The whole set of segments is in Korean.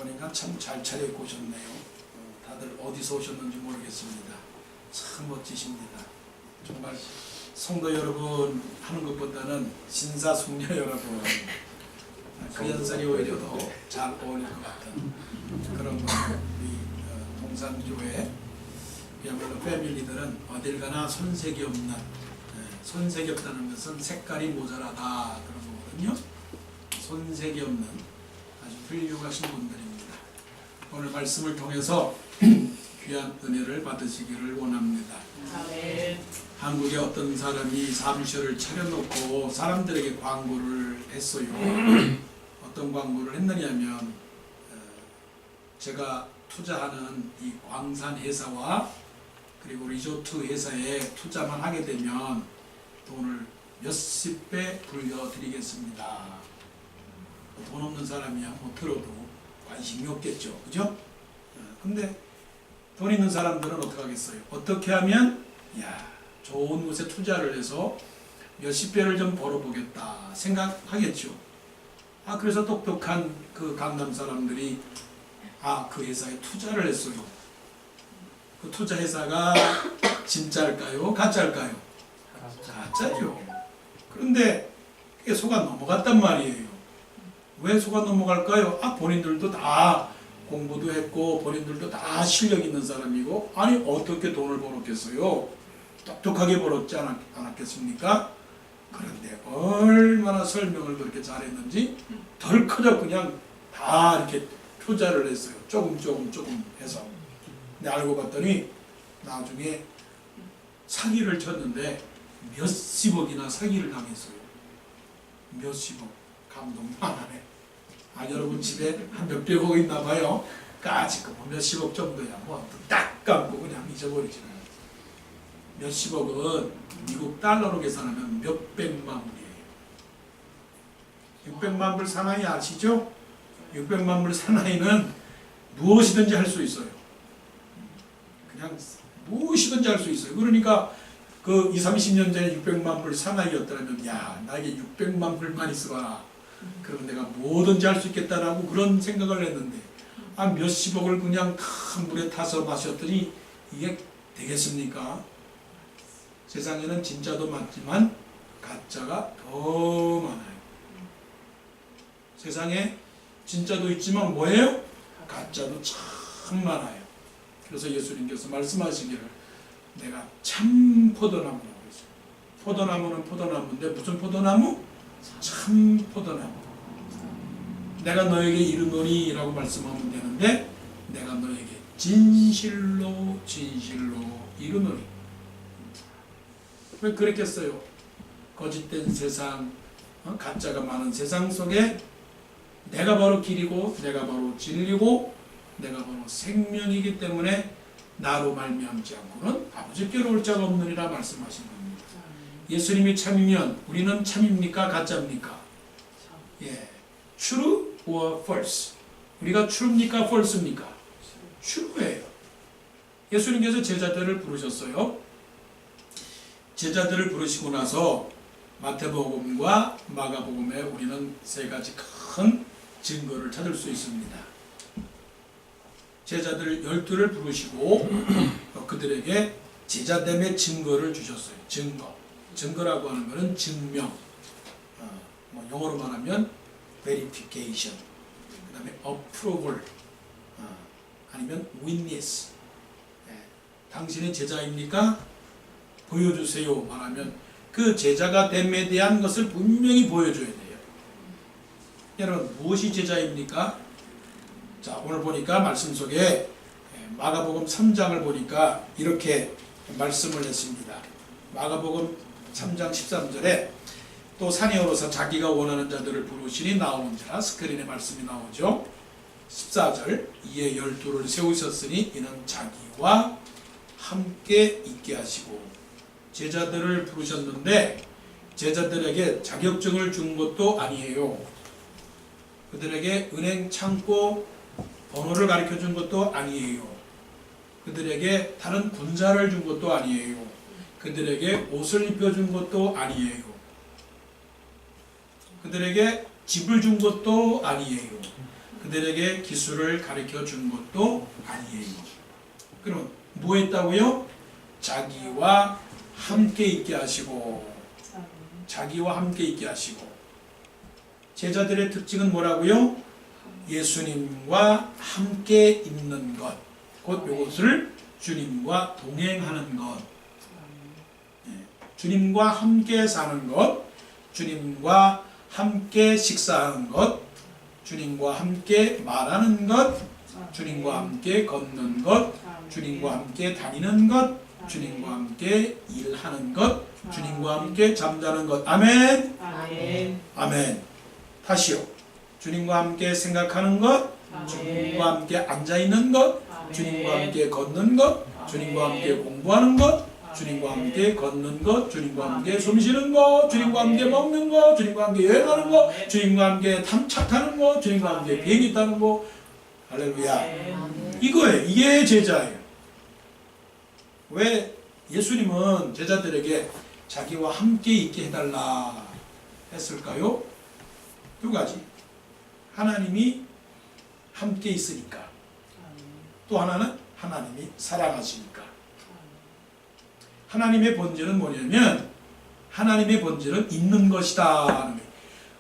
보니까 참 잘 차려입고 오셨네요. 다들 어디서 오셨는지 모르겠습니다. 참 멋지십니다. 정말 성도 여러분 하는 것보다는 신사숙녀 여러분 그 연설이 오히려 더 잘 어울릴 것 같은 그런 우리 동산교회 그야말로 패밀리들은 어딜 가나 손색이 없는, 손색이 없다는 것은 색깔이 모자라다 그런 거거든요. 손색이 없는 아주 훌륭하신 분들입니다. 오늘 말씀을 통해서 귀한 은혜를 받으시기를 원합니다. 한국의 어떤 사람이 사무실을 차려놓고 사람들에게 광고를 했어요. 어떤 광고를 했느냐면 제가 투자하는 이 광산 회사와 그리고 리조트 회사에 투자만 하게 되면 돈을 몇십 배 불려드리겠습니다. 돈 없는 사람이야 뭐 들어도 관심이 없겠죠, 그죠? 근데 돈 있는 사람들은 어떻게 하겠어요? 어떻게 하면 좋은 곳에 투자를 해서 몇십 배를 좀 벌어보겠다 생각하겠죠. 그래서 똑똑한 그 강남 사람들이 그 회사에 투자를 했어요. 그 투자 회사가 진짜일까요? 가짜일까요? 가짜죠. 그런데 그게 속아 넘어갔단 말이에요. 왜 속아 넘어갈까요? 본인들도 다 공부도 했고 본인들도 다 실력 있는 사람이고 어떻게 돈을 벌었겠어요? 똑똑하게 벌었지 않았겠습니까? 그런데 얼마나 설명을 그렇게 잘했는지 덜커덕 그냥 다 이렇게 투자를 했어요. 조금 해서. 근데 알고 봤더니 나중에 사기를 쳤는데 몇십억이나 사기를 당했어요. 몇십억. 감동만 하네. 여러분 집에 한 몇백억 있나 봐요. 까짓 거 몇십억 정도야. 딱 감고 그냥 잊어버리지. 몇십억은 미국 달러로 계산하면 몇백만 불이에요. 600만 불 사나이 아시죠? 600만 불 사나이는 무엇이든지 할 수 있어요. 그냥 무엇이든지 할 수 있어요. 그러니까 그 20, 30년 전에 600만 불 사나이였더라면 나에게 600만 불만 있어봐라. 그럼 내가 뭐든지 할 수 있겠다라고 그런 생각을 했는데 몇십억을 그냥 큰 물에 타서 마셨더니 이게 되겠습니까? 세상에는 진짜도 많지만 가짜가 더 많아요. 세상에 진짜도 있지만 뭐예요? 가짜도 참 많아요. 그래서 예수님께서 말씀하시기를 내가 참 포도나무라고 했어요. 포도나무는 포도나무인데 무슨 포도나무? 참 포도나무. 내가 너에게 이르노니 라고 말씀하면 되는데 내가 너에게 진실로 이르노니. 왜 그랬겠어요? 거짓된 세상, 가짜가 많은 세상 속에 내가 바로 길이고 내가 바로 진리고 내가 바로 생명이기 때문에 나로 말미암지 않고는 아버지께로 올 자가 없느니라 말씀하신 겁니다. 예수님이 참이면 우리는 참입니까? 가짜입니까? True or false? 우리가 true입니까? false입니까? true예요. 예수님께서 제자들을 부르셨어요. 제자들을 부르시고 나서 마태복음과 마가복음에 우리는 세 가지 큰 증거를 찾을 수 있습니다. 제자들 12를 부르시고 그들에게 제자됨의 증거를 주셨어요. 증거라고 하는 것은 증명. 영어로 말하면 verification. 그 다음에 approval. 아니면 witness. 당신의 제자입니까? 보여주세요. 말하면 그 제자가 됨에 대한 것을 분명히 보여줘야 돼요. 여러분 무엇이 제자입니까? 자, 오늘 보니까 말씀 속에 마가복음 3장을 보니까 이렇게 말씀을 했습니다. 마가복음 3장 13절에 또 산에 오르서 자기가 원하는 자들을 부르시니 나오는지라 스크린에 말씀이 나오죠. 14절 이에 12를 세우셨으니 이는 자기와 함께 있게 하시고 제자들을 부르셨는데 제자들에게 자격증을 준 것도 아니에요. 그들에게 은행 창고 번호를 가르쳐 준 것도 아니에요. 그들에게 다른 군사를 준 것도 아니에요. 그들에게 옷을 입혀준 것도 아니에요. 그들에게 집을 준 것도 아니에요. 그들에게 기술을 가르쳐 준 것도 아니에요. 그럼 뭐 했다고요? 자기와 함께 있게 하시고, 자기와 함께 있게 하시고. 제자들의 특징은 뭐라고요? 예수님과 함께 있는 것, 곧 이것을 주님과 동행하는 것, 주님과 함께 사는 것, 주님과 함께 식사하는 것, 주님과 함께 말하는 것, 주님과 함께 걷는 것, 주님과 함께 다니는 것, 주님과 함께 일하는 것, 주님과 함께 잠자는 것. 아멘. 아멘. 아멘. 다시요. 주님과 함께 생각하는 것, 주님과 함께 앉아 있는 것, 주님과 함께 걷는 것, 주님과 함께 공부하는 것, 주님과 함께 걷는 것, 주님과 함께 숨 쉬는 것, 주님과 함께 먹는 것, 주님과 함께 여행하는 것, 주님과 함께 차 타는 것, 주님과 함께 비행기 타는 것. 할렐루야. 이거예요. 이게 제자예요. 왜 예수님은 제자들에게 자기와 함께 있게 해달라 했을까요? 두 가지. 하나님이 함께 있으니까. 또 하나는 하나님이 사랑하시니까. 하나님의 본질은 뭐냐면 하나님의 본질은 있는 것이다.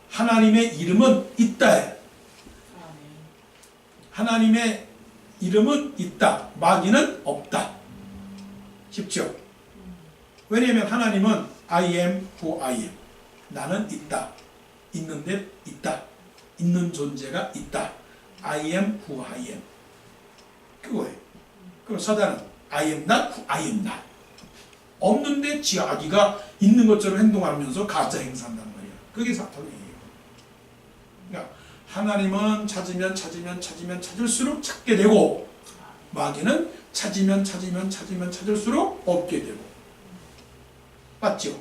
하나님의 이름은 있다. 하나님의 이름은 있다. 마귀는 없다. 쉽죠? 왜냐하면 하나님은 I am who I am. 나는 있다. 있는데 있다. 있는 존재가 있다. I am who I am. 그거예요. 그럼 사단은 I am not who I am not. 없는데 자기가 있는 것처럼 행동하면서 가짜 행사한단 말이야. 그게 사탄이에요. 그러니까 하나님은 찾으면 찾을수록 찾게 되고, 마귀는 찾을수록 없게 되고. 맞죠?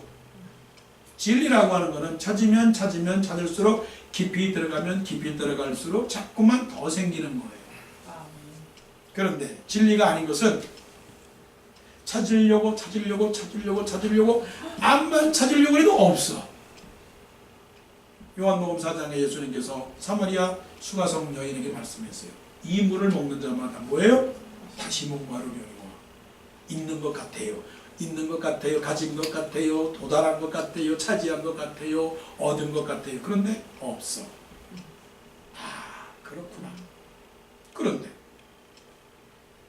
진리라고 하는 것은 찾으면 찾을수록 깊이 들어가면 깊이 들어갈수록 자꾸만 더 생기는 거예요. 그런데 진리가 아닌 것은 찾으려고 암만 찾으려고 해도 없어. 요한복음 4장에 예수님께서 사마리아 수가성 여인에게 말씀했어요. 이 물을 먹는 자마다 뭐예요? 다시 목마르려니와. 있는 것 같아요. 있는 것 같아요. 가진 것 같아요. 도달한 것 같아요. 차지한 것 같아요. 얻은 것 같아요. 그런데 없어. 아, 그렇구나. 그런데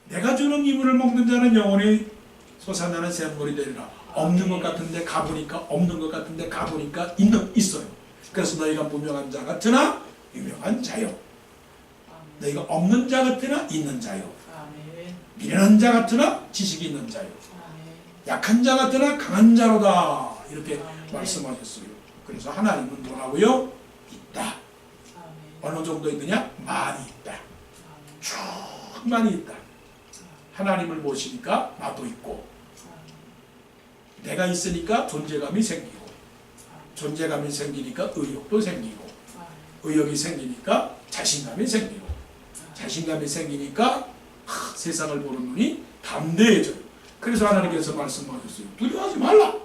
내가 주는 이 물을 먹는 자는 영원히 솟아나는 샘물이 되리라. 없는 것 같은데 가보니까 없는 것 같은데 가보니까 있어요. 그래서 너희가 무명한 자 같으나 유명한 자요. 너희가 없는 자 같으나 있는 자요. 미련한 자 같으나 지식이 있는 자요. 약한 자 같으나 강한 자로다. 이렇게 말씀하셨어요. 그래서 하나님은 뭐라고요? 있다. 어느 정도 있느냐? 많이 있다. 충만히 있다. 하나님을 모시니까 나도 있고, 내가 있으니까 존재감이 생기고, 존재감이 생기니까 의욕도 생기고, 의욕이 생기니까 자신감이 생기고, 자신감이 생기니까 세상을 보는 눈이 담대해져요. 그래서 하나님께서 말씀하셨어요. 두려워하지 말라.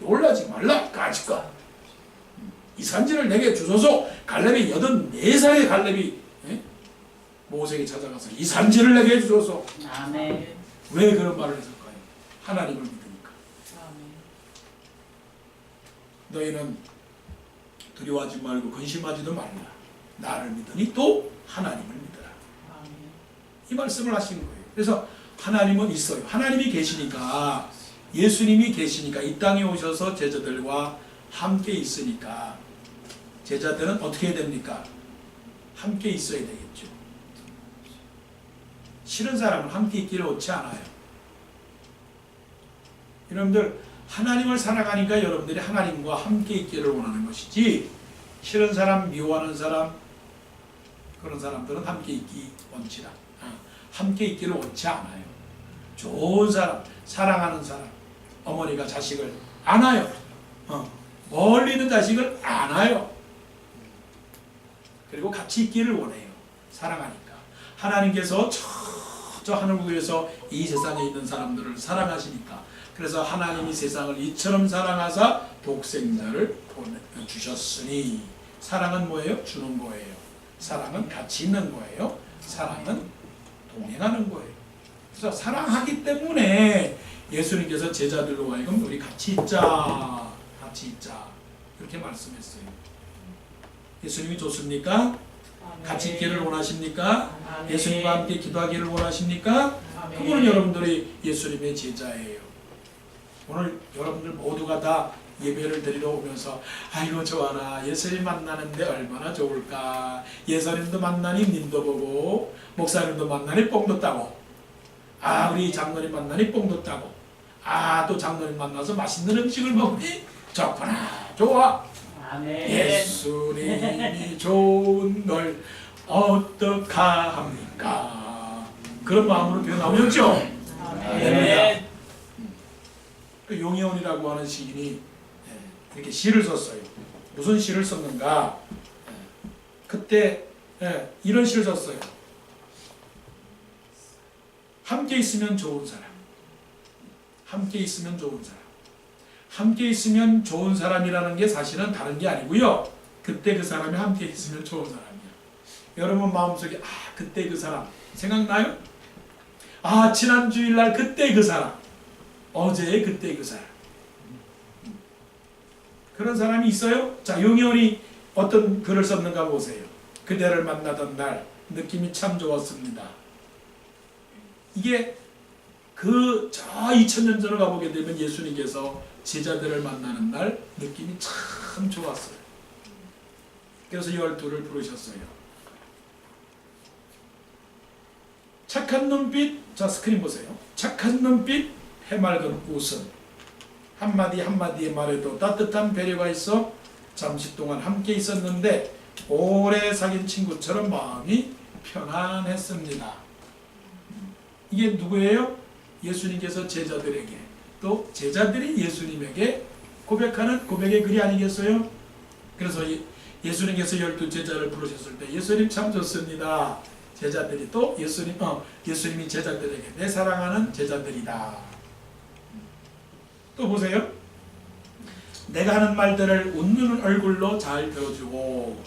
놀라지 말라. 가지까. 이 산지를 내게 주소서. 갈렙이 84살의 갈렙이 모세에게 찾아가서 이 산지를 내게 주소서. 아멘. 왜 그런 말을 했을까요? 하나님을 믿으니까. 너희는 두려워하지 말고 근심하지도 말라. 나를 믿으니 또 하나님을 믿으라. 이 말씀을 하신 거예요. 그래서 하나님은 있어요. 하나님이 계시니까, 예수님이 계시니까, 이 땅에 오셔서 제자들과 함께 있으니까 제자들은 어떻게 해야 됩니까? 함께 있어야 되겠죠. 싫은 사람은 함께 있기를 원치 않아요. 여러분들 하나님을 사랑하니까 여러분들이 하나님과 함께 있기를 원하는 것이지, 싫은 사람, 미워하는 사람, 그런 사람들은 함께 있기 원치라. 함께 있기를 원치 않아요. 좋은 사람, 사랑하는 사람, 어머니가 자식을 안아요. 멀리 있는 자식을 안아요. 그리고 같이 있기를 원해요. 사랑하니까. 하나님께서 저 하늘국에서 이 세상에 있는 사람들을 사랑하시니까, 그래서 하나님이 세상을 이처럼 사랑하사 독생자를 주셨으니, 사랑은 뭐예요? 주는 거예요. 사랑은 같이 있는 거예요. 사랑은 동행하는 거예요. 그래서 사랑하기 때문에 예수님께서 제자들로 하여금 우리 같이 있자, 같이 있자 이렇게 말씀했어요. 예수님이 좋습니까? 같이 있기를 원하십니까? 예수님과 함께 기도하기를 원하십니까? 그분은 여러분들이 예수님의 제자예요. 오늘 여러분들 모두가 다 예배를 드리러 오면서 아이고 좋아라, 예수님 만나는데 얼마나 좋을까, 예수님도 만나니 님도 보고 목사님도 만나니 뽕도 따고, 아 우리 장로님 만나니 뽕도 따고, 아 또 장로님 만나서 맛있는 음식을 먹으니 좋구나, 좋아. 아멘. 예수님이 좋은 걸 어떡합니까? 그런 마음으로 표현하면죠. 아멘. 그 용혜원이라고 하는 시인이 이렇게 시를 썼어요. 무슨 시를 썼는가? 그때 이런 시를 썼어요. 함께 있으면 좋은 사람. 함께 있으면 좋은 사람. 함께 있으면 좋은 사람이라는 게 사실은 다른 게 아니고요. 그때 그 사람이 함께 있으면 좋은 사람이야. 여러분 마음속에 아 그때 그 사람 생각나요? 아 지난 주일날 그때 그 사람, 어제의 그때 그 사람. 그런 사람이 있어요? 자, 용혜원이 어떤 글을 썼는가 보세요. 그대를 만나던 날 느낌이 참 좋았습니다. 이게 그 저 2000년 전으로 가보게 되면 예수님께서 제자들을 만나는 날 느낌이 참 좋았어요. 그래서 12를 부르셨어요. 착한 눈빛, 자 스크린 보세요. 착한 눈빛, 해맑은 웃음, 한마디 한마디의 말에도 따뜻한 배려가 있어 잠시 동안 함께 있었는데 오래 사귄 친구처럼 마음이 편안했습니다. 이게 누구예요? 예수님께서 제자들에게, 또 제자들이 예수님에게 고백하는 고백의 글이 아니겠어요? 그래서 예수님께서 12제자를 부르셨을 때 예수님 참 좋습니다. 제자들이 또 예수님이 제자들에게 내 사랑하는 제자들이다. 또 보세요. 내가 하는 말들을 웃는 얼굴로 잘 들어주고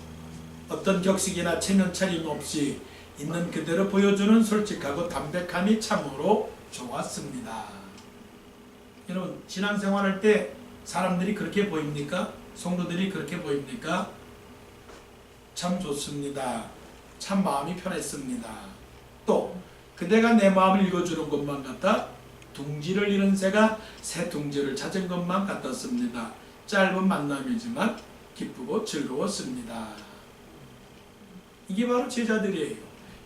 어떤 격식이나 체면 차림 없이 있는 그대로 보여주는 솔직하고 담백함이 참으로 좋았습니다. 여러분 신앙생활할 때 사람들이 그렇게 보입니까? 성도들이 그렇게 보입니까? 참 좋습니다. 참 마음이 편했습니다. 또 그대가 내 마음을 읽어주는 것만 같아 둥지를 잃은 새가 새 둥지를 찾은 것만 같았습니다. 짧은 만남이지만 기쁘고 즐거웠습니다. 이게 바로 제자들이에요.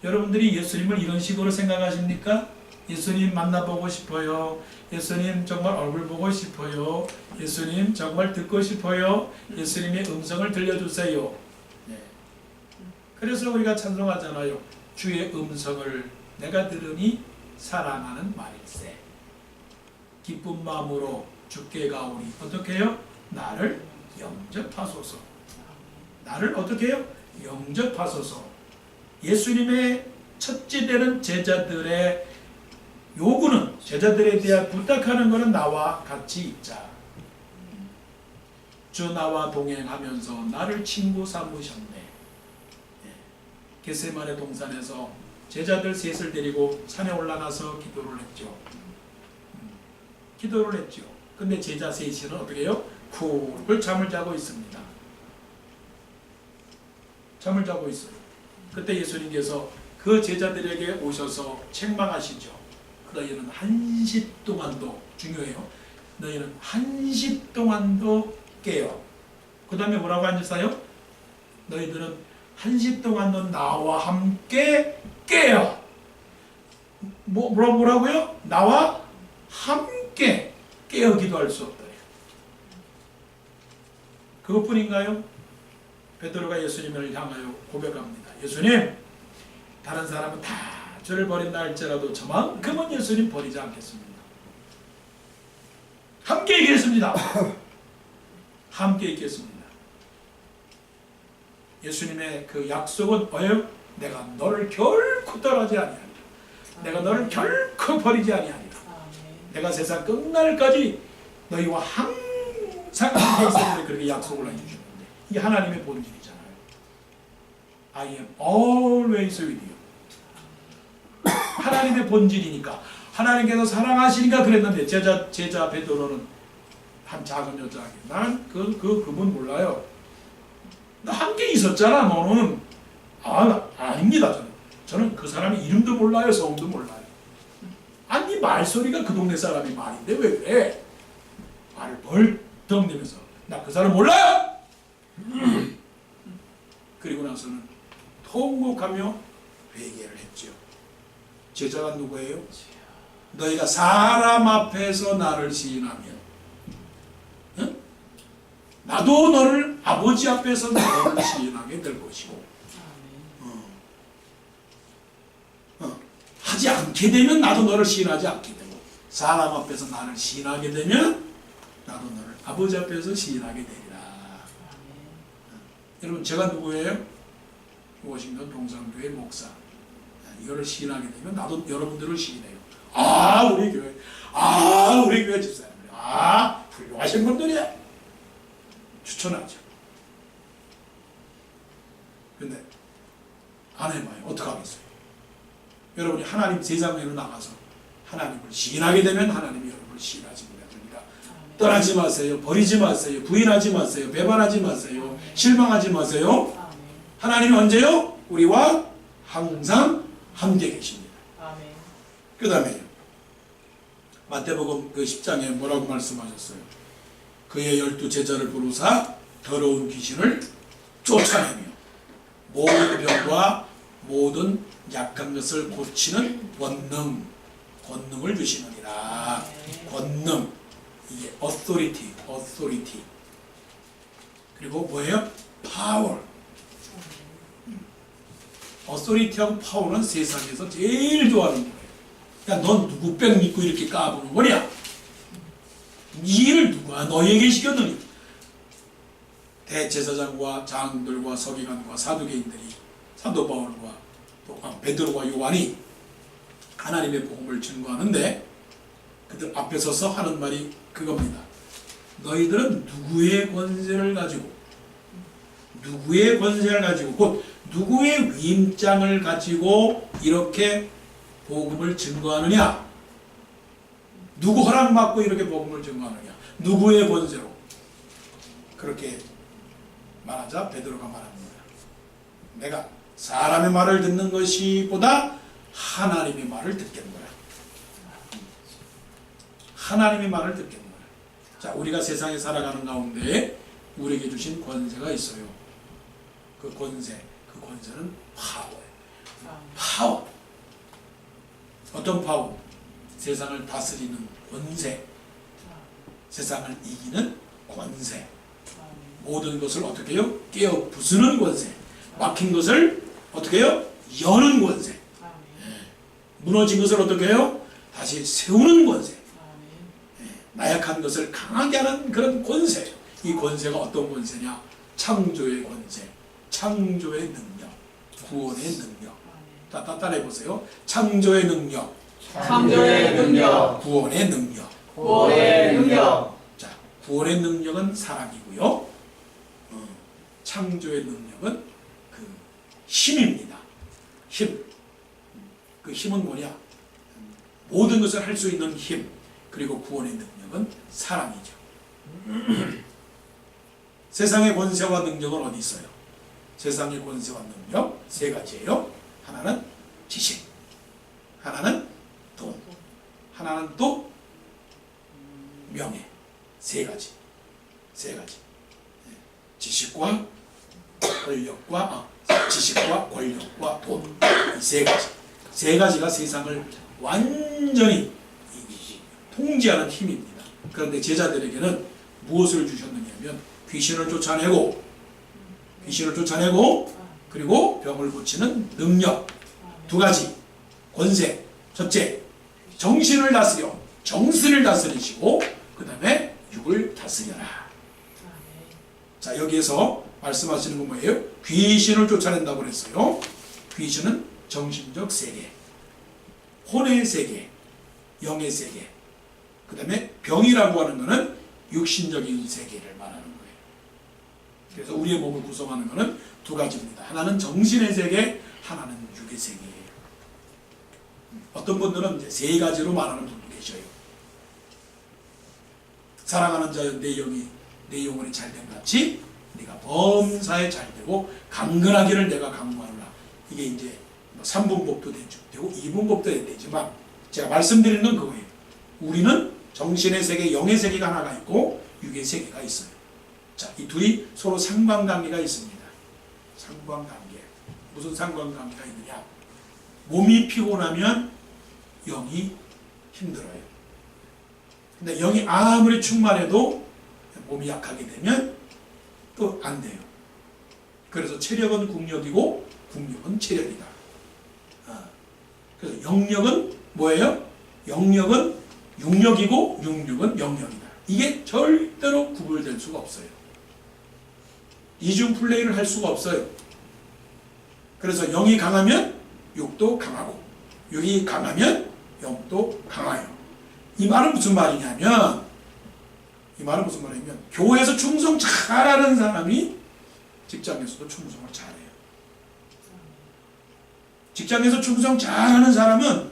여러분들이 예수님을 이런 식으로 생각하십니까? 예수님 만나보고 싶어요. 예수님 정말 얼굴 보고 싶어요. 예수님 정말 듣고 싶어요. 예수님의 음성을 들려주세요. 네. 그래서 우리가 찬송하잖아요. 주의 음성을 내가 들으니 사랑하는 말일세. 기쁜 마음으로 주께 가오니 어떻게 해요? 나를 영접하소서. 나를 어떻게 해요? 영접하소서. 예수님의 첫째 되는 제자들의 요구는, 제자들에 대한 부탁하는 것은 나와 같이 있자. 주 나와 동행하면서 나를 친구 삼으셨네. 겟세마네 동산에서 제자들 셋을 데리고 산에 올라가서 기도를 했죠. 기도를 했죠. 근데 제자 셋은 어떻게 해요? 푹 잠을 자고 있습니다. 잠을 자고 있어요. 그때 예수님께서 그 제자들에게 오셔서 책망하시죠. 너희는 한시 동안도, 중요해요. 너희는 한시 동안도 깨요. 그 다음에 뭐라고 하셨어요? 너희들은 한시 동안도 나와 함께 깨요. 뭐라고요? 나와 함께 깨어 기도할 수 없다. 그것뿐인가요? 베드로가 예수님을 향하여 고백합니다. 예수님, 다른 사람은 다 저를 버린다 할지라도 저만큼은 예수님 버리지 않겠습니다. 함께 있겠습니다. 함께 있겠습니다. 예수님의 그 약속은 뭐예요? 내가 너를 결코 떠나지 아니하리라. 내가 너를 결코 버리지 아니하리라. 내가 세상 끝날까지 너희와 항상 함께 있으리라. 그렇게 약속을 해주셨는데 이게 하나님의 본질이잖아요. I am always with you. 하나님의 본질이니까 하나님께서 사랑하시니까 그랬는데 제자 베드로는 한 작은 여자에게 난 그분 몰라요. 나 함께 있었잖아 너는. 아닙니다. 저는 그 사람의 이름도 몰라요. 성도 몰라요. 아니 말소리가 그 동네 사람이 말인데 왜 그래? 말을 벌떡 내면서 나 그 사람 몰라요. 그리고 나서는 통곡하며 회개를 했죠. 제자가 누구예요? 너희가 사람 앞에서 나를 시인하면 나도 너를 아버지 앞에서 너를 시인하게 될 것이고 하지 않게 되면 나도 너를 시인하지 않게 되고 사람 앞에서 나를 시인하게 되면 나도 너를 아버지 앞에서 시인하게 되리라. 여러분 제가 누구예요? 워싱턴 동산교회 목사. 이거를 시인하게 되면 나도 여러분들을 시인해요. 우리 교회 집사님들 훌륭하신 분들이야. 추천하죠. 근데 안 해봐요. 어떡하겠어요? 여러분이 하나님 세상으로 나가서 하나님을 시인하게 되면 하나님이 여러분을 시인하십니다. 그러니까 떠나지 마세요. 버리지 마세요. 부인하지 마세요. 배반하지 마세요. 실망하지 마세요. 하나님이 언제요? 우리와 항상 함께 계십니다. 그 다음에 마태복음 그 10장에 뭐라고 말씀하셨어요? 그의 12제자를 부르사 더러운 귀신을 쫓아내며 모든 병과 모든 약한 것을 고치는 권능을 주시느니라. 권능, 이게 authority. 그리고 뭐예요? power. authority하고 power는 세상에서 제일 좋아하는 거예요. 야, 넌 누구 백 믿고 이렇게 까부는 거냐? 이 일을 누가 너에게 시켰느니? 대제사장과 장들과 서기관과 사두개인들이 사도 바울과 베드로와 요한이 하나님의 복음을 증거하는데 그들 앞에 서서 하는 말이 그겁니다. 너희들은 누구의 권세를 가지고 곧 누구의 위임장을 가지고 이렇게 복음을 증거하느냐? 누구 허락받고 이렇게 복음을 증거하느냐? 누구의 권세로? 그렇게 말하자 베드로가 말합니다. 내가 사람의 말을 듣는 것이보다 하나님의 말을 듣겠노라. 하나님의 말을 듣겠노라. 자, 우리가 세상에 살아가는 가운데 우리에게 주신 권세가 있어요. 그 권세는 파워예요. 파워. 어떤 파워? 세상을 다스리는 권세. 세상을 이기는 권세. 모든 것을 어떻게 해요? 깨어 부수는 권세. 막힌 것을 어떻게 해요? 여는 권세. 무너진 것을 어떻게 해요? 다시 세우는 권세. 나약한 것을 강하게 하는 그런 권세. 이 권세가 어떤 권세냐? 창조의 권세, 창조의 능력, 구원의 능력. 따라해 보세요. 창조의 능력, 구원의 능력. 자, 구원의 능력은 사랑이고요. 창조의 능력은 그 힘입니다. 힘. 그 힘은 뭐냐? 모든 것을 할 수 있는 힘. 그리고 구원의 능력은 사랑이죠. 세상의 권세와 능력은 어디 있어요? 세상의 권세와 능력 세 가지예요. 하나는 지식, 하나는 돈, 하나는 또 명예. 세 가지. 지식과 권력과 돈. 이 세 가지가 세상을 완전히 통제하는 힘입니다. 그런데 제자들에게는 무엇을 주셨느냐면 귀신을 쫓아내고 그리고 병을 고치는 능력. 두 가지. 권세. 첫째, 정신을 다스려 정신을 다스리시고 그 다음에 육을 다스려라. 자, 여기에서 말씀하시는 건 뭐예요? 귀신을 쫓아낸다고 그랬어요. 귀신은 정신적 세계, 혼의 세계, 영의 세계, 그 다음에 병이라고 하는 것은 육신적인 세계를 말하는 거예요. 그래서 우리의 몸을 구성하는 것은 두 가지입니다. 하나는 정신의 세계, 하나는 육의 세계예요. 어떤 분들은 이제 세 가지로 말하는 분도 계셔요. 사랑하는 자여 내 영혼이 잘된 같이 네가 범사에 잘되고 강건하기를 내가 강구하노라. 이게 이제 3분법도 되고 2분법도 되지만 제가 말씀드리는 건 그거예요. 우리는 정신의 세계, 영의 세계가 하나가 있고 육의 세계가 있어요. 자, 이 둘이 서로 상관관계가 있습니다. 상관관계. 무슨 상관관계가 있느냐? 몸이 피곤하면 영이 힘들어요. 근데 영이 아무리 충만해도 몸이 약하게 되면 또 안 돼요. 그래서 체력은 국력이고 국력은 체력이다. 그래서 영력은 뭐예요? 영력은 육력이고 육력은 영력이다. 이게 절대로 구별될 수가 없어요. 이중 플레이를 할 수가 없어요. 그래서 영이 강하면 육도 강하고 육이 강하면 영도 강해요. 이 말은 무슨 말이냐면 교회에서 충성 잘하는 사람이 직장에서도 충성을 잘해요. 직장에서 충성 잘하는 사람은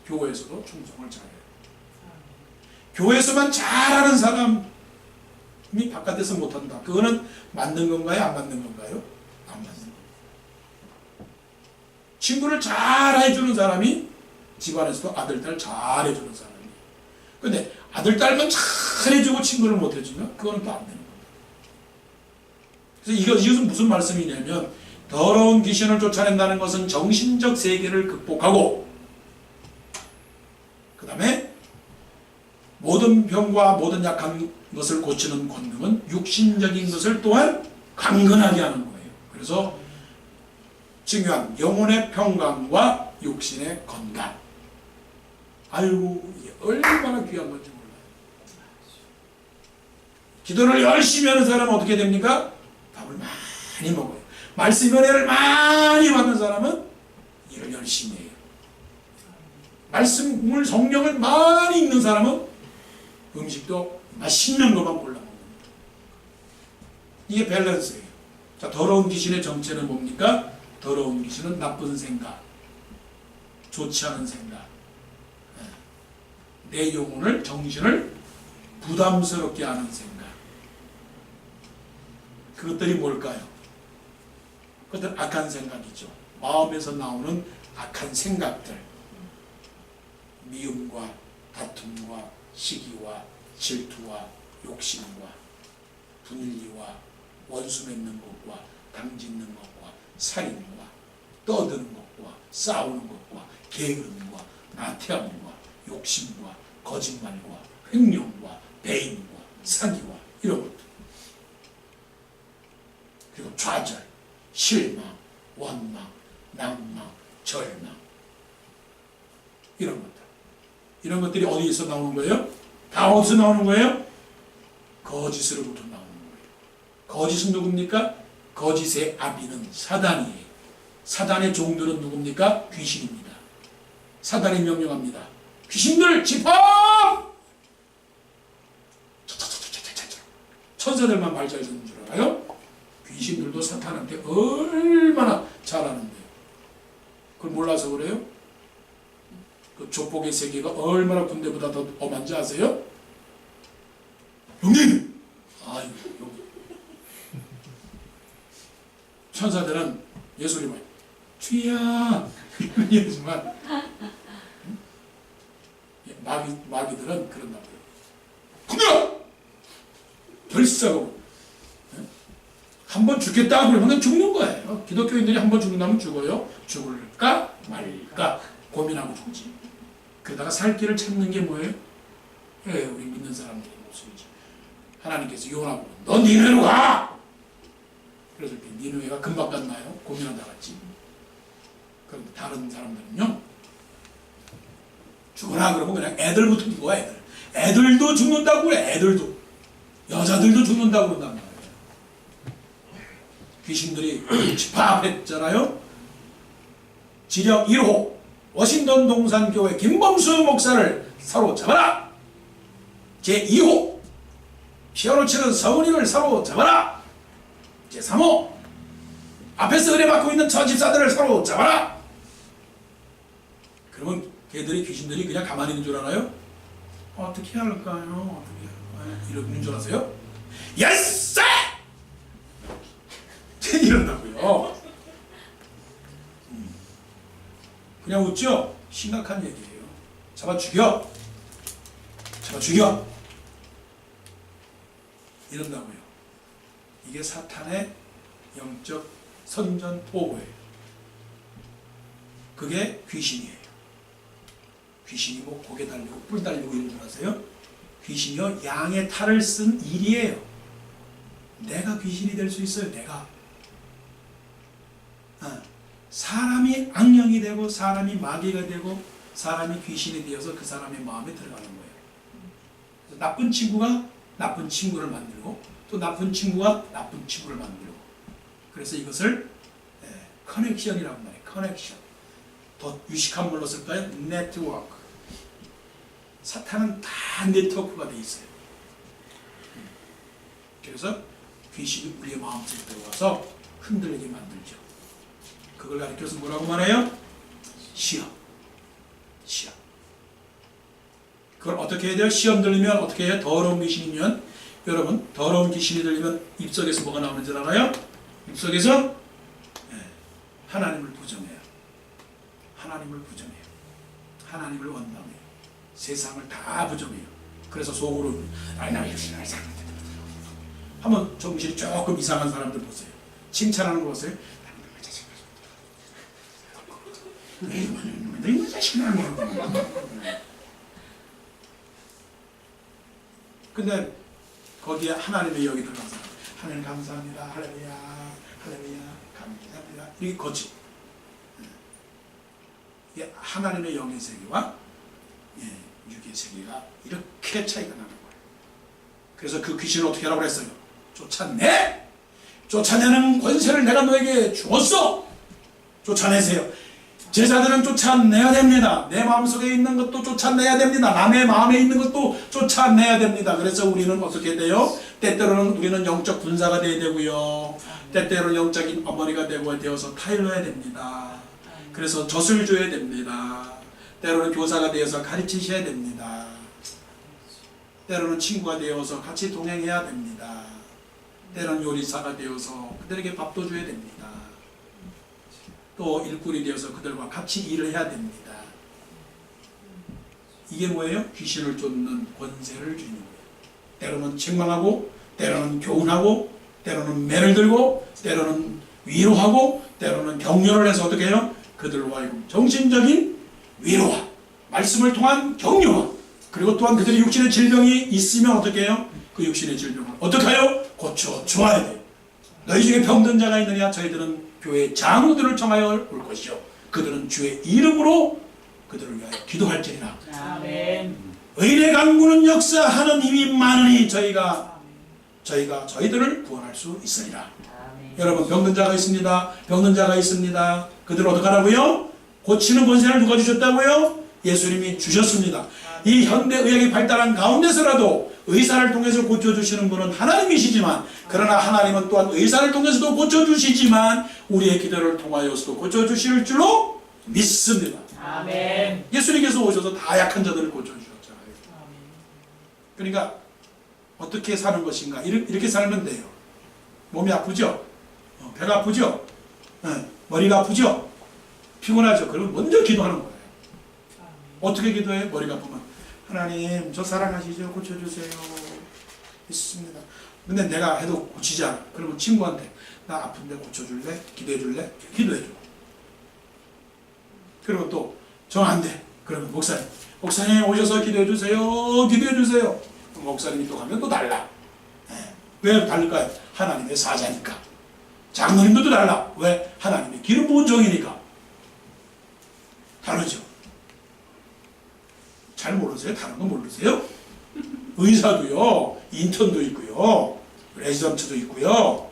교회에서도 충성을 잘해요. 교회에서만 잘하는 사람이 바깥에서 못한다. 그거는 맞는 건가요? 안 맞는 건가요? 안 맞는 거예요. 친구를 잘 해주는 사람이 집안에서도 아들, 딸 잘 해주는 사람이에요. 근데 아들, 딸만 잘 해주고 친구를 못 해주면 그거는 또 안 되는 겁니다. 그래서 이것은 무슨 말씀이냐면 더러운 귀신을 쫓아낸다는 것은 정신적 세계를 극복하고 그 다음에 모든 병과 모든 약한 것을 고치는 권능은 육신적인 것을 또한 강건하게 하는 거예요. 그래서 중요한 영혼의 평강과 육신의 건강. 아이고 이게 얼마나 귀한 건지 몰라요. 기도를 열심히 하는 사람은 어떻게 됩니까? 밥을 많이 먹어요. 말씀 은혜를 많이 받는 사람은 일을 열심히 해요. 말씀을 성령을 많이 읽는 사람은 음식도 맛있는 것만 골라 먹는 거예요. 이게 밸런스예요. 자, 더러운 귀신의 정체는 뭡니까? 더러운 귀신은 나쁜 생각, 좋지 않은 생각, 내 영혼을, 정신을 부담스럽게 하는 생각. 그것들이 뭘까요? 그것들 악한 생각이죠. 마음에서 나오는 악한 생각들. 미움과 다툼과 시기와 질투와 욕심과 분리와 원수 맺는 것과 당짓는 것과 살인과 떠드는 것과 싸우는 것과 게으름과 나태함과 욕심과 거짓말과 횡령과 배임과 사기와 이런 것들. 그리고 좌절, 실망, 원망, 낭망, 절망 이런 것들. 이런 것들이 어디에서 나오는 거예요? 다 어디서 나오는 거예요? 거짓으로부터 나오는 거예요. 거짓은 누굽니까? 거짓의 아비는 사단이에요. 사단의 종들은 누굽니까? 귀신입니다. 사단이 명령합니다. 귀신들 집합! 천사들만 말 잘 듣는 줄 알아요? 귀신들도 사탄한테 얼마나 잘하는데요. 그걸 몰라서 그래요? 그 족복의 세계가 얼마나 군대보다 더 엄한지 아세요? 형님! 아이고, 여기. 천사들은 예수님을 주야! 이러지만 마귀들은 그런다 고요. 군대야! 결사고 한번 죽겠다 그러면 죽는 거예요. 기독교인들이 한번 죽는다면 죽어요. 죽을까 말까 고민하고 죽지. 그러다가 살 길을 찾는 게 뭐예요? 우리 믿는 사람들의 모습이지. 하나님께서 요나보고 너 니느웨로 가! 그래서 니느웨가 금방 갔나요? 고민하다 갔지. 그런데 다른 사람들은요, 죽어라 그러면 그냥 애들부터 죽어. 애들도 죽는다고 그래. 애들도. 여자들도 죽는다고 그런단 말이에요. 귀신들이 집합했잖아요. 지력 1호 워싱턴 동산교회 김범수 목사를 사로잡아라. 제2호 피아노 치는 서은이를 사로잡아라. 제3호 앞에서 의뢰받고 있는 저 집사들을 서로 잡아라. 그러면 걔들이 귀신들이 그냥 가만히 있는 줄 알아요? 어떻게 할까요? 어떻게 할까요? 이러는 줄 아세요? 예스! 이런다고요. 그냥 웃죠? 심각한 얘기예요. 잡아 죽여! 잡아 죽여! 이런다고요. 이게 사탄의 영적 선전포고예요. 그게 귀신이에요. 귀신이 뭐 고개 달리고 뿔 달리고 이런 줄 아세요? 귀신이요 양의 탈을 쓴 일이에요. 내가 귀신이 될 수 있어요. 내가 사람이 악령이 되고 사람이 마귀가 되고 사람이 귀신이 되어서 그 사람의 마음에 들어가는 거예요. 그래서 나쁜 친구가 나쁜 친구를 만들고 또 나쁜 친구가 나쁜 친구를 만들고 그래서 이것을 커넥션이라고 말해요. 커넥션. 더 유식한 말로 쓸까요? 네트워크. 사탄은 다 네트워크가 돼 있어요. 그래서 귀신이 우리의 마음속에 들어가서 흔들리게 만들죠. 그걸 가리켜서 뭐라고 말해요? 시험. 시험. 그걸 어떻게 해야 돼요? 시험 들리면 어떻게 해요? 더러운 귀신이면 여러분 더러운 귀신이 들리면 입속에서 뭐가 나오는 줄 알아요? 입속에서 하나님을 부정해요. 하나님을 부정해요. 하나님을 원망해요. 세상을 다 부정해요. 그래서 속으로 한번 정신이 조금 이상한 사람들 보세요. 칭찬하는 거 보세요. 근데 거기에 하나님의 영이 들어가서 하나님 감사합니다. 할렐루야. 할렐루야. 감사합니다. 이게 거짓. 이게 하나님의 영의 세계와 육의 세계가 이렇게 차이가 나는 거예요. 그래서 그 귀신을 어떻게 하라고 했어요? 쫓아내! 쫓아내는 권세를 내가 너에게 주었어! 쫓아내세요. 제자들은 쫓아내야 됩니다. 내 마음속에 있는 것도 쫓아내야 됩니다. 남의 마음에 있는 것도 쫓아내야 됩니다. 그래서 우리는 어떻게 돼요? 때때로는 우리는 영적 군사가 되어야 되고요. 때때로는 영적인 어머니가 되어서 타일러야 됩니다. 그래서 젖을 줘야 됩니다. 때로는 교사가 되어서 가르치셔야 됩니다. 때로는 친구가 되어서 같이 동행해야 됩니다. 때로는 요리사가 되어서 그들에게 밥도 줘야 됩니다. 또 일꾼이 되어서 그들과 같이 일을 해야 됩니다. 이게 뭐예요? 귀신을 쫓는 권세를 주는 거예요. 때로는 책망하고 때로는 교훈하고 때로는 매를 들고 때로는 위로하고 때로는 격려를 해서 어떻게 해요? 그들과 하여금 정신적인 위로와 말씀을 통한 격려와 그리고 또한 그들의 육신의 질병이 있으면 어떻게 해요? 그 육신의 질병을 어떻게 해요? 고쳐줘야 돼요. 너희 중에 병든 자가 있느냐? 저희들은 교회 장로들을 청하여 올 것이요 그들은 주의 이름으로 그들을 위하여 기도할지니라. 아멘. 의뢰 강구는 역사하는 힘이 많으니 저희들을 구원할 수 있으리라. 아멘. 여러분 병든 자가 있습니다. 병든 자가 있습니다. 그들을 어떻게 하라고요? 고치는 권세를 누가 주셨다고요? 예수님이 주셨습니다. 이 현대의학이 발달한 가운데서라도 의사를 통해서 고쳐주시는 분은 하나님이시지만 그러나 하나님은 또한 의사를 통해서도 고쳐주시지만 우리의 기도를 통하여서도 고쳐주실 줄로 믿습니다. 아멘. 예수님께서 오셔서 다 약한 자들을 고쳐주셨잖아요. 그러니까 어떻게 사는 것인가 이렇게 살면 돼요. 몸이 아프죠? 배가 아프죠? 머리가 아프죠? 피곤하죠? 그러면 먼저 기도하는 거예요. 어떻게 기도해? 머리가 아프면 하나님 저 사랑하시죠? 고쳐주세요. 있습니다. 근데 내가 해도 고치지 않아. 그러면 친구한테 나 아픈데 고쳐줄래? 기도해줄래? 기도해줘. 그리고 또 저 안 돼. 그러면 목사님 오셔서 기도해주세요. 기도해주세요. 목사님이 또 가면 또 달라. 왜 다를까요? 하나님의 사자니까. 장로님들도 달라. 왜? 하나님의 기름 부은 종이니까. 다르죠. 잘 모르세요? 다른 거 모르세요? 의사도요, 인턴도 있고요, 레지던트도 있고요,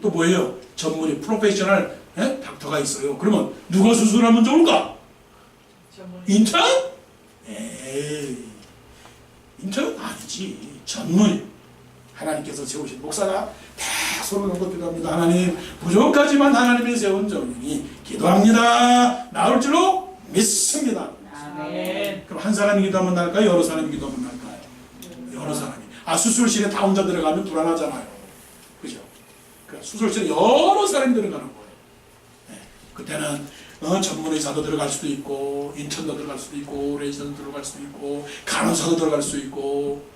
또 뭐예요? 전문의 프로페셔널 닥터가 있어요. 그러면 누가 수술하면 좋을까? 인턴? 에이, 인턴은 아니지. 전문의. 하나님께서 세우신 목사가 다 손을 얹고 기도합니다. 하나님 부족하지만 하나님이 세운 정령이 기도합니다. 나올 줄로 믿습니다. 아멘. 그럼 한 사람이 기도하면 날까요? 여러 사람이 기도하면 날까요? 여러 사람이. 수술실에 다 혼자 들어가면 불안하잖아요. 그죠? 그 수술실에 여러 사람이 들어가는 거예요. 네. 그때는 전문의사도 들어갈 수도 있고, 인턴도 들어갈 수도 있고, 레이선도 들어갈 수도 있고, 간호사도 들어갈 수 있고,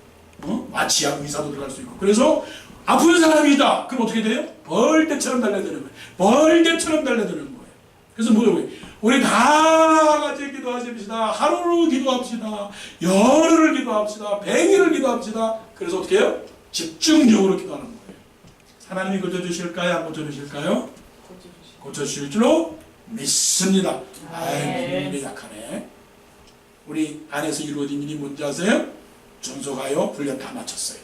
마취약 의사도 들어갈 수 있고. 그래서 아픈 사람이다. 그럼 어떻게 돼요? 벌떼처럼 달려드는 거예요. 벌떼처럼 달려드는 거예요. 그래서 뭐라고요? 우리 다 같이 기도하십시다. 하루를 기도합시다. 열흘을 기도합시다. 100일을 기도합시다. 그래서 어떻게 해요? 집중적으로 기도하는 거예요. 하나님이 고쳐주실까요? 안 고쳐주실까요? 고쳐주실 줄로 믿습니다. 아이, 믿음이 약하네. 우리 안에서 이루어진 일이 뭔지 아세요? 전소가요, 훈련 다 마쳤어요.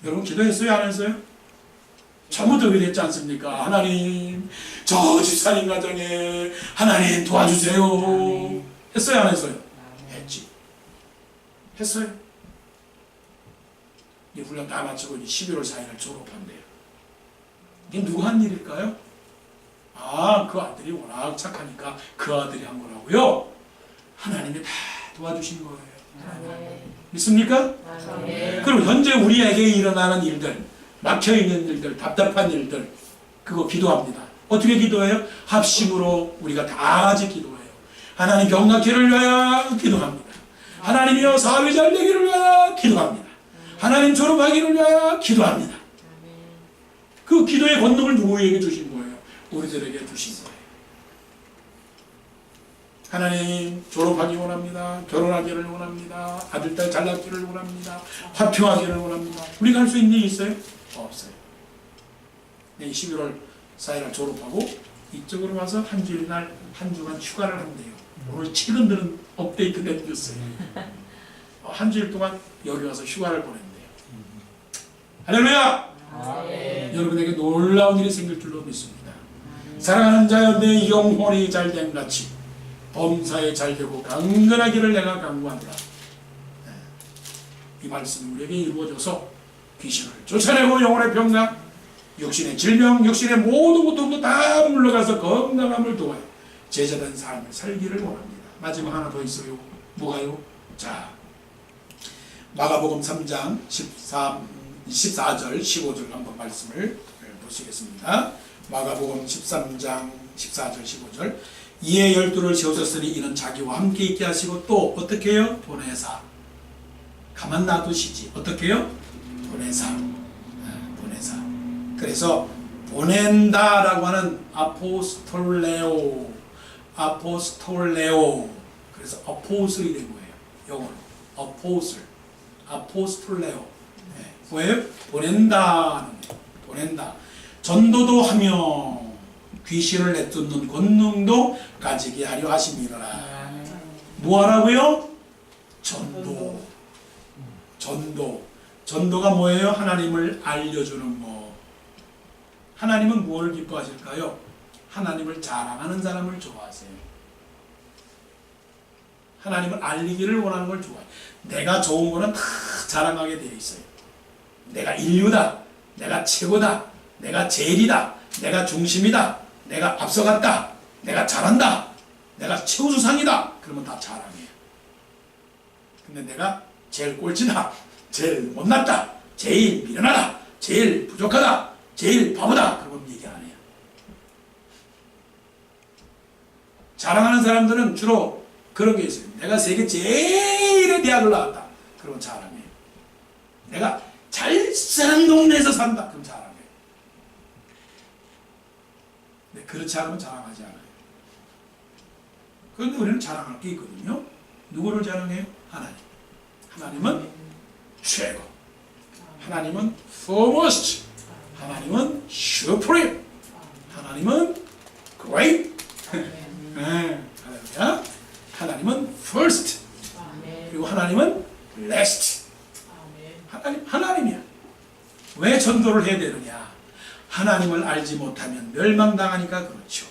여러분 기도했어요? 안 했어요? 처음부터 그랬지 않습니까? 하나님, 저 집사님 가정에 하나님 도와주세요. 했어요? 안 했어요? 했지. 했어요. 이 훈련 다 마치고 11월 4일을 졸업한대요. 이게 누구 한 일일까요? 그 아들이 워낙 착하니까 그 아들이 한 거라고요? 하나님이 다 도와주신 거예요. 믿습니까? 그럼 현재 우리에게 일어나는 일들, 막혀있는 일들, 답답한 일들, 그거 기도합니다. 어떻게 기도해요? 합심으로 우리가 다 같이 기도해요. 하나님 경락기를 위하여 기도합니다. 하나님이여 사업이 잘 되기를 위하여 기도합니다. 하나님 졸업하기를 위하여 기도합니다. 그 기도의 권능을 누구에게 주신 거예요? 우리들에게 주신 거예요. 하나님 졸업하기 원합니다. 결혼하기를 원합니다. 아들, 딸 잘 낳기를 원합니다. 화평하기를 원합니다. 우리가 할 수 있는 일 있어요? 없어요. 11월 4일 졸업하고 이쪽으로 와서 한 주일 날 한 주간 휴가를 한대요. 오늘 최근 들은 업데이트 된 뉴스예요. 한 주일 동안 여기 와서 휴가를 보낸대요. 할렐루야! 여러분에게 놀라운 일이 생길 줄로 믿습니다. 사랑하는 자여, 내 영혼이 잘됨 같이 범사에 잘되고 강건하기를 내가 간구한다. 이 말씀이 우리에게 이루어져서 귀신을 쫓아내고 영혼의 평강, 육신의 질병, 육신의 모든 고통도 다 물러가서 건강함을 도와요. 제자된 삶을 살기를 원합니다. 마지막 하나 더 있어요. 뭐가요? 자, 마가복음 3장 14절 15절 한번 말씀을 보시겠습니다. 마가복음 13장 14절 15절. 이에 12를 세우셨으니 이는 자기와 함께 있게 하시고 또 어떻게 해요? 보내사. 가만 놔두시지. 어떻게 해요? 보내사. 보내사. 그래서 보낸다라고 하는 아포스톨레오. 그래서 어포슬이 된 거예요. 영어로. 어포슬. 아포스톨레오. 뭐예요? 보낸다는 거예요. 보낸다. 전도도 하며 귀신을 내쫓는 권능도 가지게 하려 하심이라. 뭐하라고요? 전도가 뭐예요? 하나님을 알려주는 거. 하나님은 무엇을 기뻐하실까요? 하나님을 자랑하는 사람을 좋아하세요. 하나님을 알리기를 원하는 걸 좋아해요. 내가 좋은 거는 다 자랑하게 되어 있어요. 내가 인류다. 내가 최고다. 내가 제일이다. 내가 중심이다. 내가 앞서갔다. 내가 잘한다. 내가 최우수상이다. 그러면 다 자랑해요. 근데 내가 제일 꼴찌다. 제일 못났다. 제일 미련하다. 제일 부족하다. 제일 바보다. 그러면 얘기 안 해요. 자랑하는 사람들은 주로 그런 게 있어요. 내가 세계 제일의 대학을 나왔다. 그러면 자랑해요. 내가 잘 사는 동네에서 산다. 그럼 자랑해요. 네, 그렇지 않으면 자랑하지 않아요. 그런데 우리는 자랑할 게 있거든요. 누구를 자랑해요? 하나님. 하나님은 최고. 하나님은 foremost. 하나님은 supreme. 하나님은 great. 네, 할렐루야. 하나님은 first. 그리고 하나님은 last. 하나님이야. 왜 전도를 해야 되느냐? 하나님을 알지 못하면 멸망당하니까 그렇죠.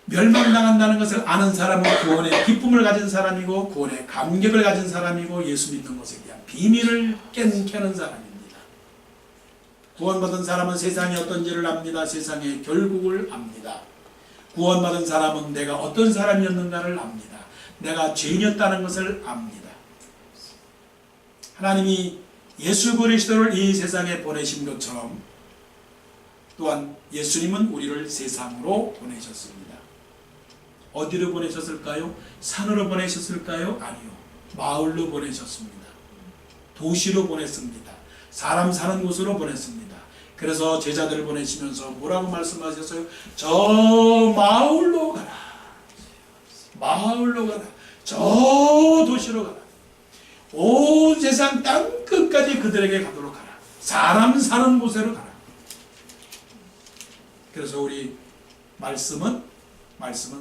멸망당한다는 것을 아는 사람은 구원의 기쁨을 가진 사람이고 구원의 감격을 가진 사람이고 예수 믿는 것에 대한 비밀을 깨는 사람입니다. 구원받은 사람은 세상이 어떤지를 압니다. 세상의 결국을 압니다. 구원받은 사람은 내가 어떤 사람이었는가를 압니다. 내가 죄인이었다는 것을 압니다. 하나님이 예수 그리스도를 이 세상에 보내신 것처럼 또한 예수님은 우리를 세상으로 보내셨습니다. 어디로 보내셨을까요? 산으로 보내셨을까요? 아니요. 마을로 보내셨습니다. 도시로 보냈습니다. 사람 사는 곳으로 보냈습니다. 그래서 제자들을 보내시면서 뭐라고 말씀하셨어요? 저 마을로 가라. 마을로 가라. 저 도시로 가라. 온 세상 땅 끝까지 그들에게 가도록 하라. 사람 사는 곳으로 가라. 그래서 우리 말씀은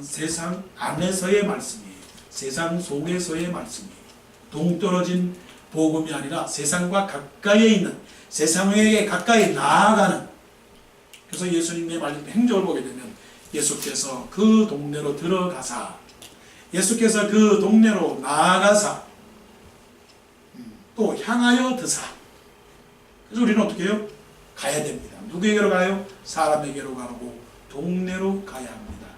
세상 안에서의 말씀이에요. 세상 속에서의 말씀이에요. 동떨어진 복음이 아니라 세상과 가까이에 있는, 세상에게 가까이 나아가는. 그래서 예수님의 말씀 행적을 보게 되면 예수께서 그 동네로 들어가사, 예수께서 그 동네로 나아가사, 또 향하여 드사. 그래서 우리는 어떻게 해요? 가야 됩니다. 누구에게로 가요? 사람에게로 가고 동네로 가야 합니다.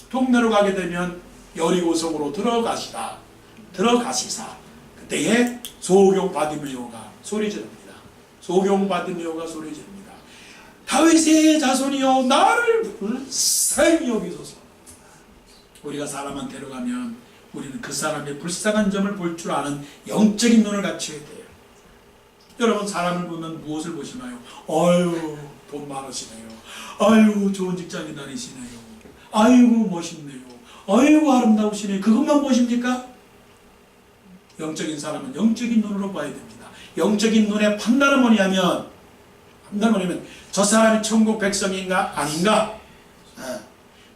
동네로 가게 되면 여리고성으로 들어가시사 그때에 소경 바디메오가 소리 지릅니다. 소경 바디메오가 소리 지릅니다. 다윗의 자손이여 나를 불쌍히 여기소서. 우리가 사람한테 데려가면 우리는 그 사람의 불쌍한 점을 볼 줄 아는 영적인 눈을 갖춰야 돼요. 여러분 사람을 보면 무엇을 보시나요? 아유 돈 많으시네요. 아유 좋은 직장에 다니시네요. 아이고 멋있네요. 아이고 아름다우시네요. 그것만 보십니까? 영적인 사람은 영적인 눈으로 봐야 됩니다. 영적인 눈의 판단은 뭐냐면 저 사람이 천국 백성인가 아닌가?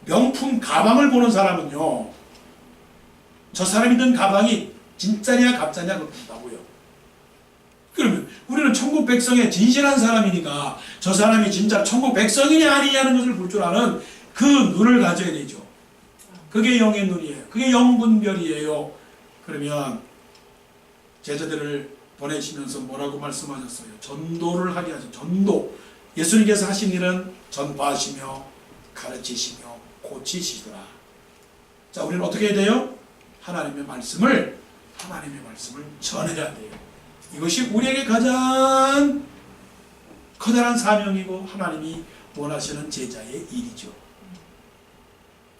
명품 가방을 보는 사람은요, 저 사람이 든 가방이 진짜냐 가짜냐 그걸 본다고요. 그러면 우리는 천국 백성의 진실한 사람이니까 저 사람이 진짜 천국 백성이냐 아니냐는 것을 볼 줄 아는 그 눈을 가져야 되죠. 그게 영의 눈이에요. 그게 영분별이에요. 그러면 제자들을 보내시면서 뭐라고 말씀하셨어요? 전도를 하게 하죠. 전도. 예수님께서 하신 일은 전파하시며 가르치시며 고치시더라. 자, 우리는 어떻게 해야 돼요? 하나님의 말씀을 전해야 돼요. 이것이 우리에게 가장 커다란 사명이고 하나님이 원하시는 제자의 일이죠.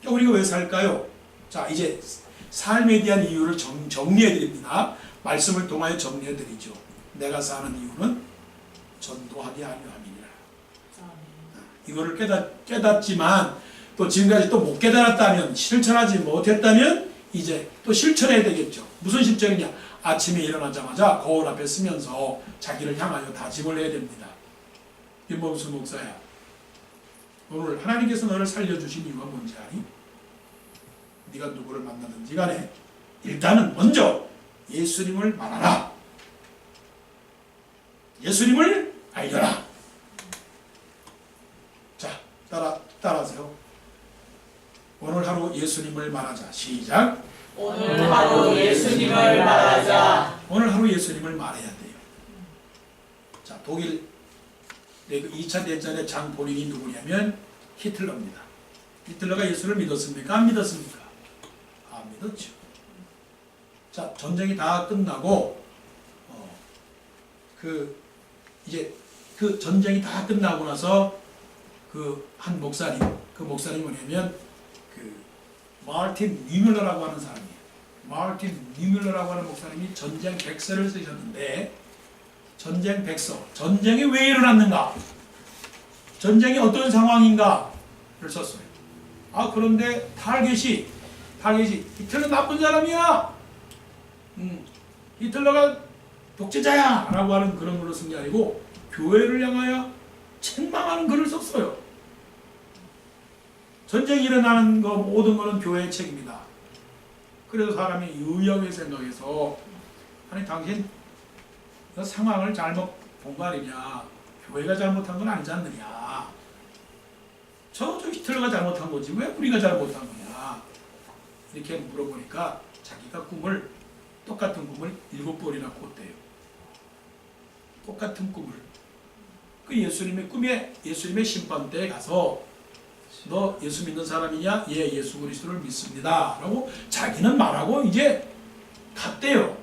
우리가 왜 살까요? 자, 이제 삶에 대한 이유를 정리해 드립니다. 말씀을 통하여 정리해 드리죠. 내가 사는 이유는 전도하게 하려 함이니라. 이거를 깨닫지만 또 지금까지 또 못 깨달았다면, 실천하지 못했다면 이제 또 실천해야 되겠죠. 무슨 실천이냐? 아침에 일어나자마자 거울 앞에 서면서 자기를 향하여 다짐을 해야 됩니다. 김범수 목사야, 오늘 하나님께서 너를 살려주신 이유가 뭔지 아니? 네가 누구를 만나든지 간에 일단은 먼저 예수님을 말하라. 예수님을 알려라. 자, 따라하세요. 오늘 하루 예수님을 말하자. 시작. 오늘 하루 예수님을 말하자. 오늘 하루 예수님을 말해야 돼요. 자, 독일 2차 대전의 장 본인이 누구냐면 히틀러입니다. 히틀러가 예수를 믿었습니까? 안 믿었습니까? 안 믿었죠. 자, 전쟁이 다 끝나고 이제 그 전쟁이 다 끝나고 나서 그 한 목사님, 그 목사님이 뭐냐면 그 마르틴 니뮬러라고 하는 사람이에요. 마르틴 니뮬러라고 하는 목사님이 전쟁 백서를 쓰셨는데, 전쟁 백서, 전쟁이 왜 일어났는가? 전쟁이 어떤 상황인가를 썼어요. 아, 그런데 타겟이 히틀러 나쁜 사람이야. 히틀러가 독재자야 라고 하는 그런 글을 쓴 게 아니고 교회를 향하여 책망하는 글을 썼어요. 전쟁이 일어나는 거 모든 것은 교회의 책임이다. 그래서 사람이 유의하게 생각해서, 아니 당신 그 상황을 잘못 본 거 아니냐, 교회가 잘못한 건 아니지 않느냐, 저 히틀러가 잘못한 거지 왜 우리가 잘못한 거냐. 이렇게 물어보니까 자기가 똑같은 꿈을 7번이나 꿨대요. 똑같은 꿈을. 그 예수님의 심판대에 가서 너 예수 믿는 사람이냐? 예, 예수 그리스도를 믿습니다 라고 자기는 말하고 이제 갔대요.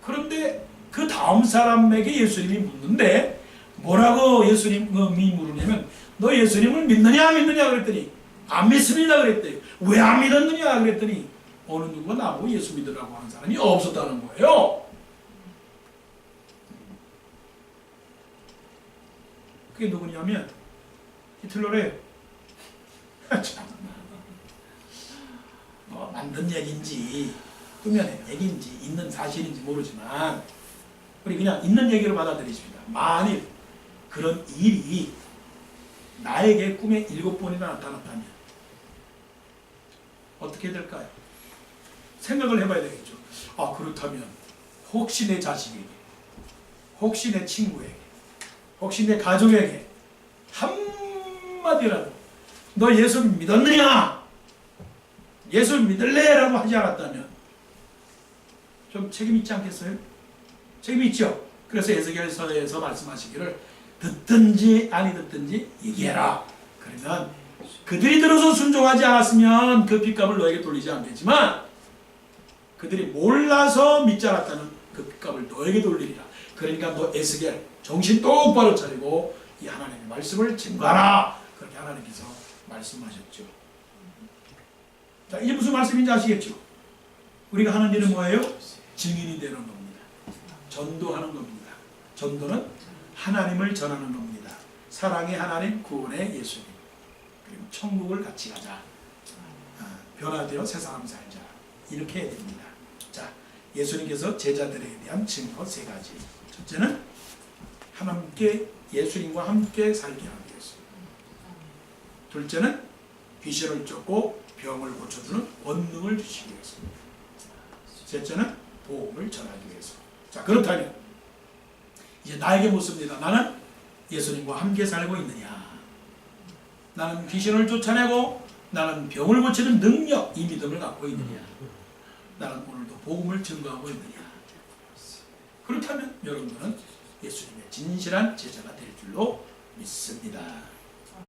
그런데 그 다음 사람에게 예수님이 묻는데 뭐라고 예수님이 물으냐면 너 예수님을 믿느냐 안 믿느냐 그랬더니 안 믿습니다 그랬대요. 왜 안 믿었느냐 그랬더니 어느 누구가 나보고 예수 믿으라고 하는 사람이 없었다는 거예요. 그게 누구냐면 히틀러래요. 참, 뭐 만든 얘기인지 꾸며낸 얘기인지 있는 사실인지 모르지만 우리 그냥 있는 얘기로 받아들이십니다. 만일 그런 일이 나에게 꿈에 7번이나 나타났다면 어떻게 될까요? 생각을 해봐야 되겠죠. 아, 그렇다면 혹시 내 자식에게, 혹시 내 친구에게, 혹시 내 가족에게 한마디라도 너 예수 믿었느냐? 예수 믿을래? 라고 하지 않았다면 좀 책임 있지 않겠어요? 책임 있죠? 그래서 에스겔서에서 말씀하시기를 듣든지 아니 듣든지 얘기해라. 그러면 그들이 들어서 순종하지 않았으면 그 빚값을 너에게 돌리지 않겠지만 그들이 몰라서 믿지 않았다는 그 빚값을 너에게 돌리리라. 그러니까 너 에스겔 정신 똑바로 차리고 이 하나님의 말씀을 증거하라. 그렇게 하나님께서 말씀하셨죠. 자, 이게 무슨 말씀인지 아시겠죠? 우리가 하는 일은 뭐예요? 증인이 되는 겁니다. 전도하는 겁니다. 전도는 하나님을 전하는 겁니다. 사랑의 하나님, 구원의 예수님, 그리고 천국을 같이 가자. 변화되어 새 사람 살자. 이렇게 해야 됩니다. 자, 예수님께서 제자들에게 대한 증거 3가지. 첫째는 하나님께 예수님과 함께 살게 하기 위해서. 둘째는 귀신을 쫓고 병을 고쳐주는 권능을 주시기 위해서. 셋째는 복음을 전하기 위해서. 자, 그렇다면 이제 나에게 묻습니다. 나는 예수님과 함께 살고 있느냐? 나는 귀신을 쫓아내고 나는 병을 고치는 능력, 이 믿음을 갖고 있느냐? 나는 오늘도 복음을 증거하고 있느냐? 그렇다면 여러분들은 예수님의 진실한 제자가 될 줄로 믿습니다.